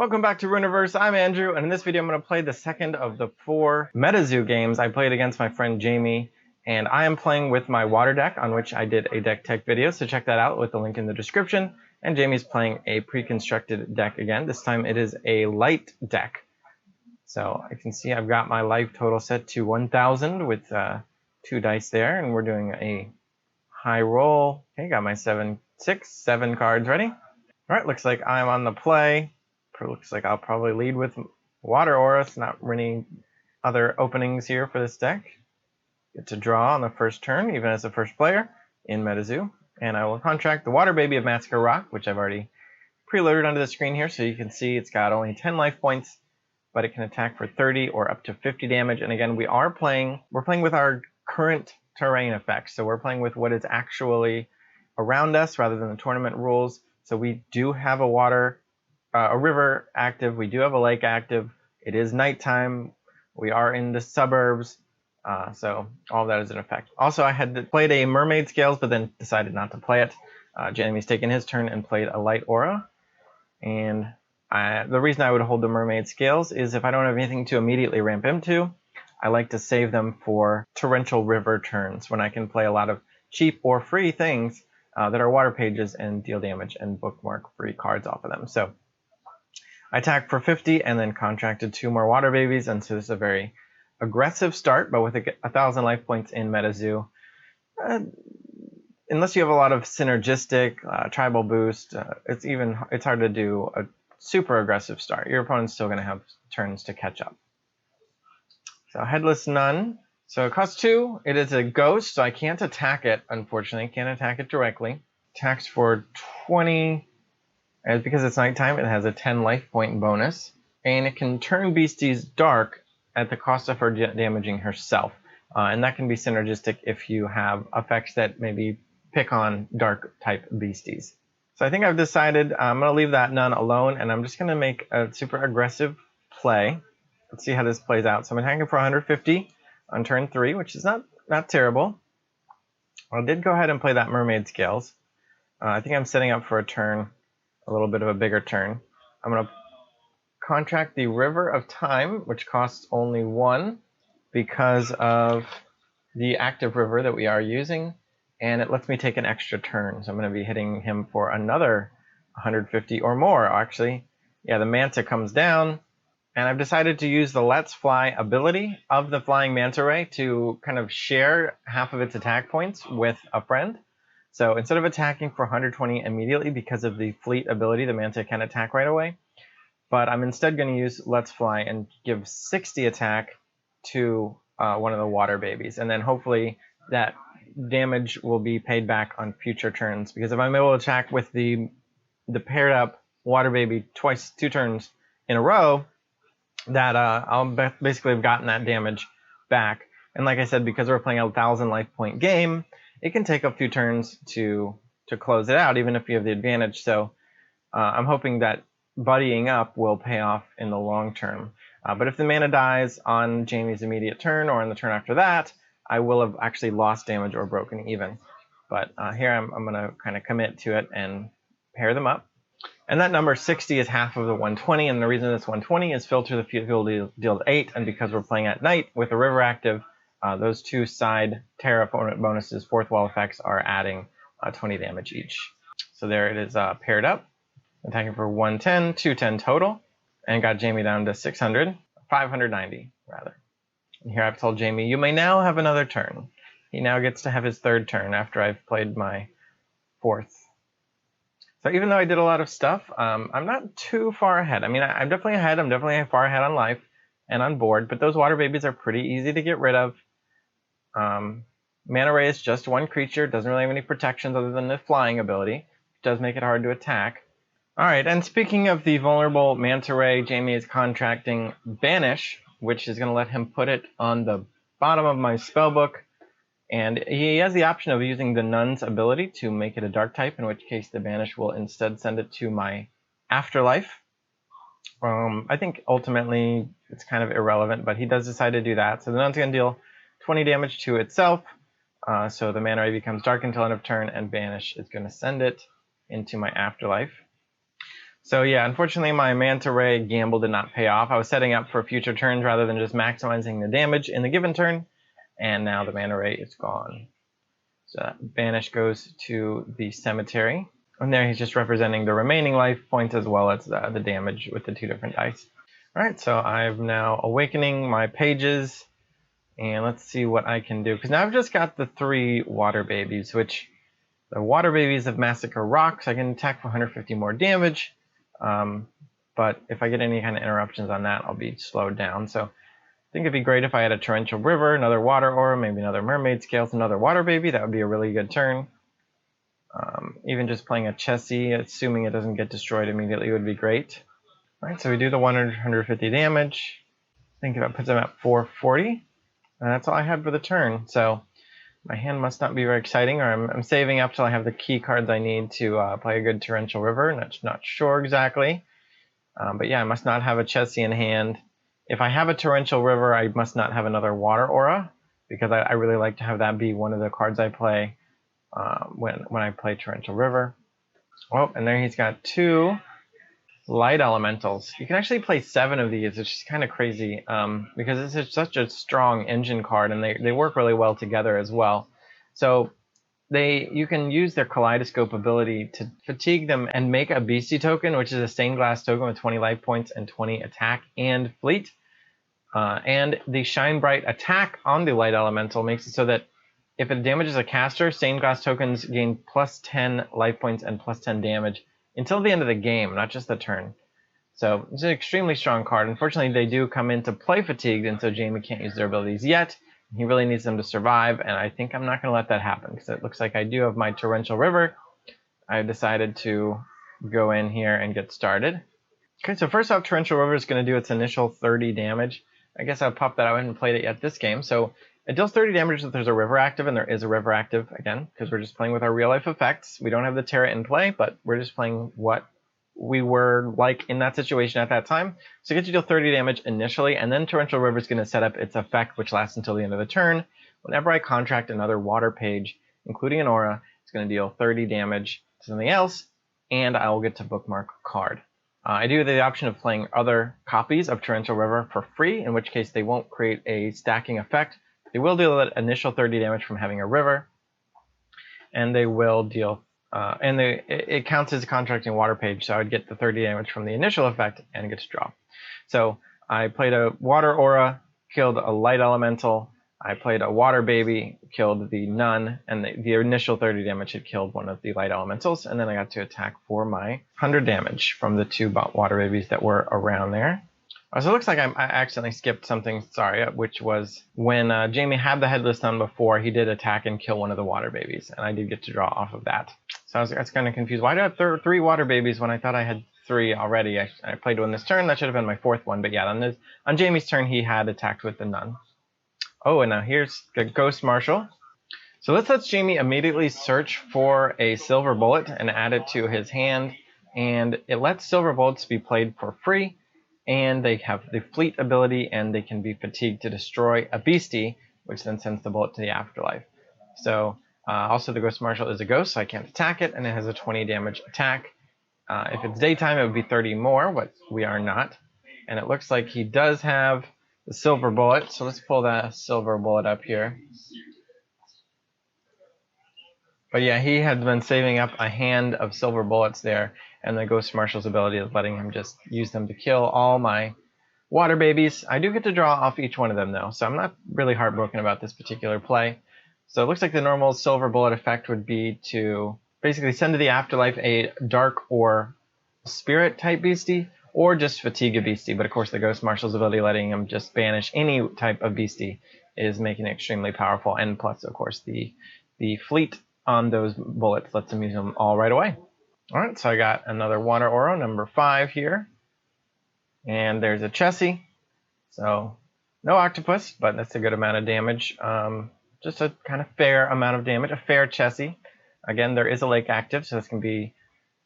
Welcome back to Runeverse. I'm Andrew, and in this video I'm going to play the second of the 4 MetaZoo games I played against my friend Jamie, and I am playing with my water deck, on which I did a deck tech video, so check that out with the link in the description. And Jamie's playing a pre-constructed deck again. This time it is a light deck. So I can see I've got my life total set to 1,000 with 2 dice there, and we're doing a high roll. Okay, got my 7 cards ready. Alright, looks like I'm on the play. Looks like I'll probably lead with Water Auras, not any other openings here for this deck. Get to draw on the first turn, even as the first player in MetaZoo. And I will contract the Water Baby of Massacre Rock, which I've already preloaded onto the screen here, so you can see it's got only 10 life points, but it can attack for 30 or up to 50 damage. And again, we're playing with our current terrain effects, so we're playing with what is actually around us rather than the tournament rules. So we do have a river active, we do have a lake active, it is nighttime, we are in the suburbs, so all of that is in effect. Also, I had played a Mermaid Scales, but then decided not to play it. Jamie's taken his turn and played a Light Aura, and the reason I would hold the Mermaid Scales is if I don't have anything to immediately ramp into, I like to save them for torrential river turns, when I can play a lot of cheap or free things that are water pages and deal damage and bookmark free cards off of them. So I attacked for 50 and then contracted 2 more Water Babies, and so this is a very aggressive start, but with 1,000 life points in MetaZoo. Unless you have a lot of synergistic, tribal boost, it's hard to do a super aggressive start. Your opponent's still going to have turns to catch up. So Headless Nun. So it costs 2. It is a ghost, so I can't attack it, unfortunately. Can't attack it directly. Attacks for 20. And because it's nighttime, it has a 10 life point bonus, and it can turn beasties dark at the cost of her damaging herself. And that can be synergistic if you have effects that maybe pick on dark type beasties. So I think I've decided I'm going to leave that nun alone, and I'm just going to make a super aggressive play. Let's see how this plays out. So I'm attacking for 150 on turn 3, which is not terrible. I did go ahead and play that Mermaid Scales. I think I'm setting up for a turn. A little bit of a bigger turn. I'm going to contract the River of Time, which costs only 1 because of the active river that we are using, and it lets me take an extra turn. So I'm going to be hitting him for another 150 or more. Actually, yeah, the Manta comes down, and I've decided to use the Let's Fly ability of the Flying Manta Ray to kind of share half of its attack points with a friend. So instead of attacking for 120 immediately because of the fleet ability, the Manta can attack right away. But I'm instead going to use Let's Fly and give 60 attack to one of the Water Babies. And then hopefully that damage will be paid back on future turns. Because if I'm able to attack with the paired up Water Baby 2 turns in a row, that I'll basically have gotten that damage back. And like I said, because we're playing a 1,000 life point game, it can take a few turns to close it out, even if you have the advantage. So I'm hoping that buddying up will pay off in the long term. But if the mana dies on Jamie's immediate turn or in the turn after that, I will have actually lost damage or broken even. But here I'm going to kind of commit to it and pair them up. And that number 60 is half of the 120, and the reason it's 120 is filter the field deals 8, and because we're playing at night with a river active, those 2 side Terra bonuses, 4th wall effects, are adding 20 damage each. So there it is paired up. Attacking for 110, 210 total, and got Jamie down to 590 rather. And here I've told Jamie, you may now have another turn. He now gets to have his 3rd turn after I've played my 4th. So even though I did a lot of stuff, I'm not too far ahead. I mean, I'm definitely ahead. I'm definitely far ahead on life and on board, but those Water Babies are pretty easy to get rid of. Manta Ray is just 1 creature, doesn't really have any protections other than the flying ability. It does make it hard to attack. Alright, and speaking of the vulnerable Manta Ray, Jamie is contracting Banish, which is going to let him put it on the bottom of my spellbook. And he has the option of using the Nun's ability to make it a dark type, in which case the Banish will instead send it to my Afterlife. I think ultimately it's kind of irrelevant, but he does decide to do that. So the Nun's going to deal 20 damage to itself. So the Manta Ray becomes dark until end of turn, and Banish is going to send it into my Afterlife. So yeah, unfortunately my Manta Ray gamble did not pay off. I was setting up for future turns rather than just maximizing the damage in the given turn, and now the Manta Ray is gone. So that Banish goes to the cemetery. And there he's just representing the remaining life points as well as the damage with the 2 different dice. Alright, so I'm now awakening my pages. And let's see what I can do. Because now I've just got the 3 water babies, which the water babies of Massacre Rocks. I can attack for 150 more damage. But if I get any kind of interruptions on that, I'll be slowed down. So I think it'd be great if I had a Torrential River, another Water Aura, maybe another Mermaid Scales, another Water Baby. That would be a really good turn. Even just playing a Chessie, assuming it doesn't get destroyed immediately, would be great. Alright, so we do the 150 damage. I think that puts him at 440. And that's all I had for the turn. So my hand must not be very exciting, or I'm saving up till I have the key cards I need to play a good Torrential River. Not sure exactly. But yeah, I must not have a Chessie in hand. If I have a Torrential River, I must not have another Water Aura, because I really like to have that be one of the cards I play when I play Torrential River. Oh, and there he's got 2 Light Elementals. You can actually play 7 of these, which is kind of crazy, because it's such a strong engine card, and they work really well together as well. So you can use their Kaleidoscope ability to fatigue them and make a Beastie token, which is a Stained Glass token with 20 life points and 20 attack and fleet. And the Shine Bright attack on the Light Elemental makes it so that if it damages a caster, Stained Glass tokens gain plus 10 life points and plus 10 damage until the end of the game, not just the turn. So it's an extremely strong card. Unfortunately, they do come into play fatigued, and so Jamie can't use their abilities yet. He really needs them to survive, and I think I'm not going to let that happen, because it looks like I do have my Torrential River. I decided to go in here and get started. Okay, so first off, Torrential River is going to do its initial 30 damage. I guess I'll pop that out. I haven't played it yet this game. So it deals 30 damage if there's a river active, and there is a river active, again, because we're just playing with our real-life effects. We don't have the Terra in play, but we're just playing what we were like in that situation at that time. So it gets you to deal 30 damage initially, and then Torrential River is going to set up its effect, which lasts until the end of the turn. Whenever I contract another water page, including an aura, it's going to deal 30 damage to something else, and I will get to bookmark a card. I do have the option of playing other copies of Torrential River for free, in which case they won't create a stacking effect. They will deal that initial 30 damage from having a river, and they will deal, it counts as a contracting water page, so I would get the 30 damage from the initial effect and get to draw. So I played a water aura, killed a light elemental. I played a water baby, killed the nun, and the initial 30 damage had killed one of the light elementals, and then I got to attack for my 100 damage from the 2 water babies that were around there. So it looks like I accidentally skipped something, sorry, which was when Jamie had the Headless Nun before, he did attack and kill one of the water babies, and I did get to draw off of that. So I was kind of confused. Why do I have 3 water babies when I thought I had 3 already? I played one this turn, that should have been my 4th one, but yeah, on Jamie's turn he had attacked with the nun. Oh, and now here's the Ghost Marshal. So this lets Jamie immediately search for a Silver Bullet and add it to his hand, and it lets Silver Bullets be played for free, and they have the Fleet ability, and they can be fatigued to destroy a beastie, which then sends the bullet to the afterlife. So also the Ghost Marshal is a ghost, so I can't attack it, and it has a 20 damage attack. If it's daytime, it would be 30 more, but we are not. And it looks like he does have the Silver Bullet, so let's pull that Silver Bullet up here. But yeah, he had been saving up a hand of Silver Bullets there, and the Ghost Marshal's ability is letting him just use them to kill all my water babies. I do get to draw off each one of them though, so I'm not really heartbroken about this particular play. So it looks like the normal Silver Bullet effect would be to basically send to the afterlife a dark or spirit type beastie, or just fatigue a beastie. But of course the Ghost Marshal's ability letting him just banish any type of beastie is making it extremely powerful, and plus of course the fleet on those bullets lets him use them all right away. Alright, so I got another Water Aura, number 5 here. And there's a Chessie. So, no Octopus, but that's a good amount of damage. Just a kind of fair amount of damage, a fair Chessie. Again, there is a lake active, so this can be,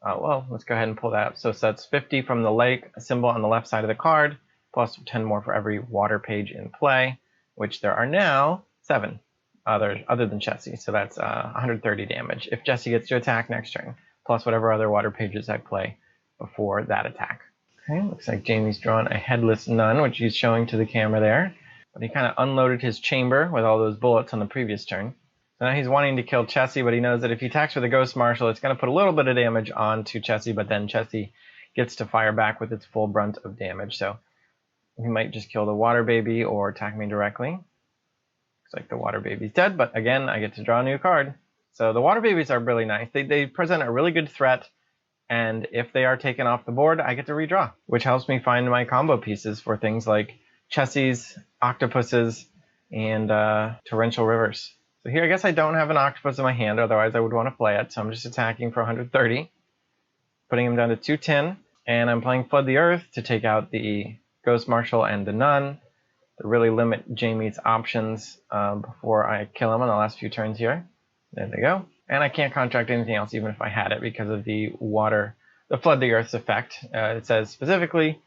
well, let's go ahead and pull that up. So that's 50 from the lake, a symbol on the left side of the card, plus 10 more for every water page in play, which there are now 7 other than Chessie. So that's 130 damage if Jessie gets to attack next turn, plus whatever other water pages I play before that attack. Okay, looks like Jamie's drawn a Headless Nun, which he's showing to the camera there. But he kind of unloaded his chamber with all those bullets on the previous turn. So now he's wanting to kill Chessie, but he knows that if he attacks with a Ghost Marshal, it's going to put a little bit of damage onto Chessie, but then Chessie gets to fire back with its full brunt of damage. So he might just kill the Water Baby or attack me directly. Looks like the Water Baby's dead, but again, I get to draw a new card. So the Water Babies are really nice. They present a really good threat, and if they are taken off the board, I get to redraw, which helps me find my combo pieces for things like Chessies, Octopuses, and Torrential Rivers. So here I guess I don't have an Octopus in my hand, otherwise I would want to play it, so I'm just attacking for 130, putting him down to 210, and I'm playing Flood the Earth to take out the Ghost Marshal and the Nun, to really limit Jamie's options before I kill him on the last few turns here. There they go. And I can't contract anything else even if I had it because of the Flood the Earth's effect. It says specifically,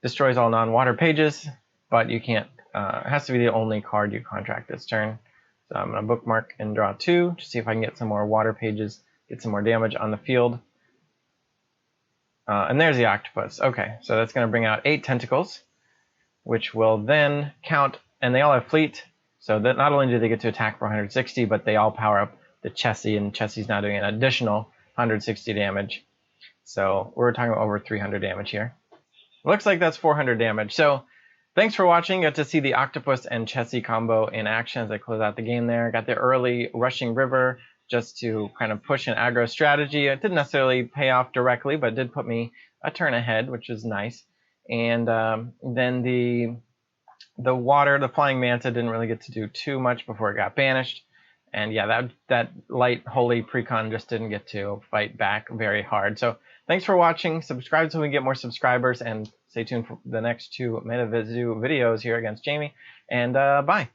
destroys all non-water pages, but you can't, it has to be the only card you contract this turn. So I'm going to bookmark and draw 2 to see if I can get some more water pages, get some more damage on the field. And there's the Octopus. Okay, so that's going to bring out 8 tentacles, which will then count, and they all have fleet, so that not only do they get to attack for 160, but they all power up the Chessie, and Chessie's now doing an additional 160 damage. So we're talking about over 300 damage here. Looks like that's 400 damage. So thanks for watching. Got to see the Octopus and Chessie combo in action as I close out the game there. Got the early Rushing River just to kind of push an aggro strategy. It didn't necessarily pay off directly, but it did put me a turn ahead, which is nice. And then the Flying Manta didn't really get to do too much before it got banished. And yeah, that light holy precon just didn't get to fight back very hard. So thanks for watching. Subscribe so we can get more subscribers, and stay tuned for the next 2 MetaZoo videos here against Jamie. And bye.